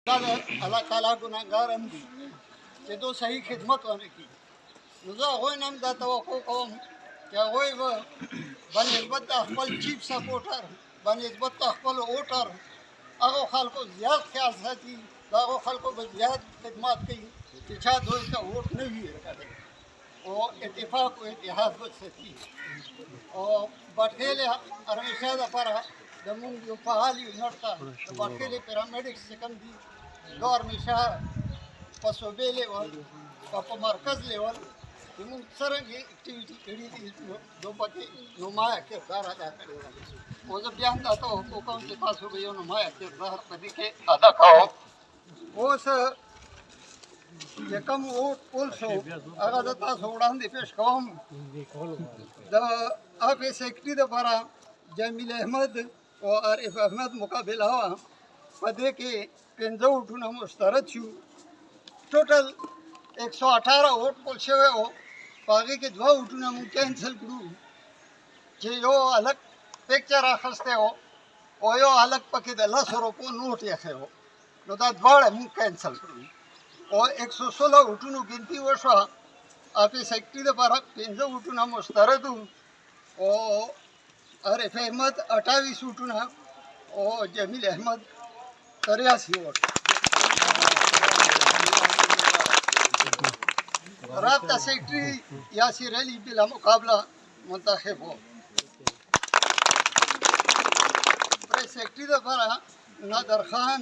अल्लाह ताला गुनाहगार हम दी कि दो सही खिदमत होने की नुजा होय नाम दा तवक्को कौम क्या होय व बनस्बत अखपल चीफ सपोर्टर बनस्बत अखपल वोटर अगो खाल को ज़्यादा ख्याल साथी दागो खाल को ज़्यादा खिदमत की इच्छा दो इसका वोट नहीं है और इत्तेफाक को इतिहास बच सकती और बटखेले अरमिशा दफरा दमुंग जो पहाली नड़ता तो बटखेले पैरामेडिक्स से कम दी दौर मिशा पसोबे लेवल पापा मरकज लेवल दमुंग सरंगी एक्टिविटी करी थी दो पके नुमाया किरदार अदा करेगा वो जब बयान दाता हो को कौन से पास हो गई नुमाया किरदार पदी के अदा करो वो स यकम वोट पुलसो अगर दता सोड़ान दे पेश कौम द आप सेक्रेटरी द पारा जमील अहमद और आरिफ अहमद मुकाबला हुआ पदे के पेंजो उठना मुस्तरद छू टोटल 118 वोट पुलसे हुए हो बाकी के दवा उठना मुझे कैंसिल करूँ जे यो अलग पिक्चर आखस्ते हो और यो अलग पके दल्ला सरो को नोट यखे हो नो दा दवाड़ा मुझे कैंसिल करूँ और 116 उठून गिनती वर्षा आप सेक्रेटरी द पारा पेंजो उठून मुस्तरद हूँ और आरिफ अहमद 28 उठून और जमील अहमद 83 वोट राब्ता सेक्रेटरी यासिर अली बिला मुकाबला मुंतखब हो प्रेस सेक्रेटरी द पारा नादर खान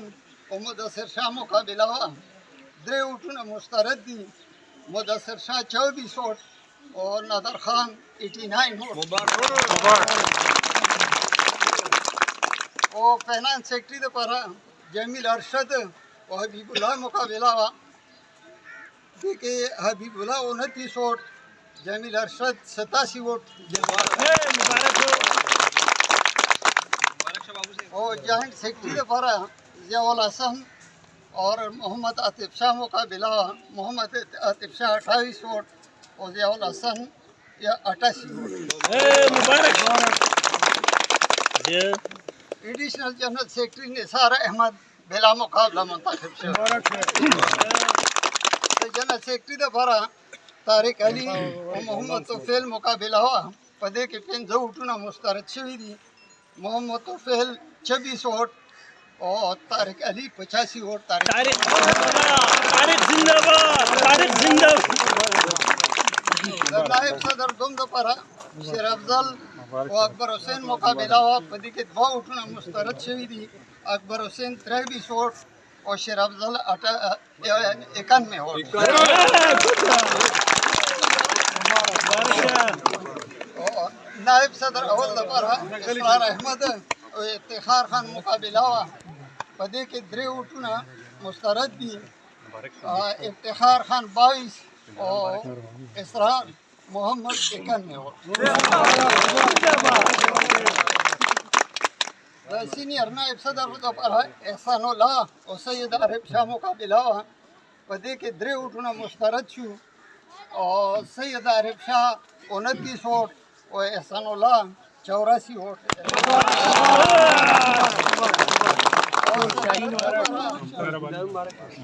और मुदस्सिर शाह मुकाबला हुआ दे उठून मुस्तरद दी मुदस्सिर शाह 24 वोट और नादर खान 89 वोट और फाइनेंस सेक्रेटरी द पारा जमील अरशद और हबीबुल्लाह मुकाबला हुआ देखिए हबीबुल्लाह 29 वोट जमील अरशद 87 वोट और जॉइंट सेक्रेटरी द पारा जियाउल हसन और मोहम्मद आतिफ शाह मुकाबला मोहम्मद आतिफ शाह 28 वोट और जियाउल हसन या 88 vote additional general secretary Nisar Ahmed बिला मुकाबला मुंतखब जनरल सेक्रेटरी द पारा तारिक अली और मोहम्मद तोफेल मुकाबला हुआ पदे के पेंजो उठना मुस्तरद छवी दी मोहम्मद तोफेल 26 वोट और तारिक अली 85 वोट तारिक जिंदाबाद नायब सदर दुम द पारा शेर अफजल और अकबर हुसैन मुकाबला हुआ पदी के दवा उठना मुस्तरद छवी दी अकबर हुसैन 23 वोट और शेर अफजल 91 वोट नायब सदर अव्वल द पारा इसरार अहमद और इफ्तिखार खान मुकाबला हुआ पदे के द्रे उठना मुस्तरद दी इफ्तिखार खान 22 और इसरार मोहम्मद 91 वोट सीनियर नायब सदर द पारा एहसानुल्लाह और सैयद आरिफ शाह मुकाबला हुआ पदे के द्रे उठना मुस्तरद छू और सैयद आरिफ शाह 29 वोट और एहसानुल्लाह 84 वोट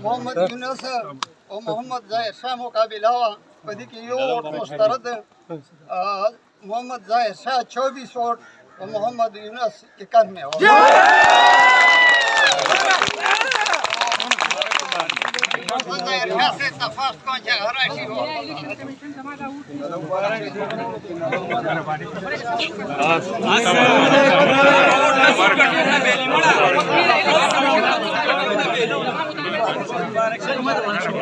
मोहम्मद यूनुस और मोहम्मद जाहिर शाह मुकाबला हुआ पदी के यो वोट मुस्तरद मोहम्मद जाहिर शाह 24 वोट और मोहम्मद यूनुस 91 वोट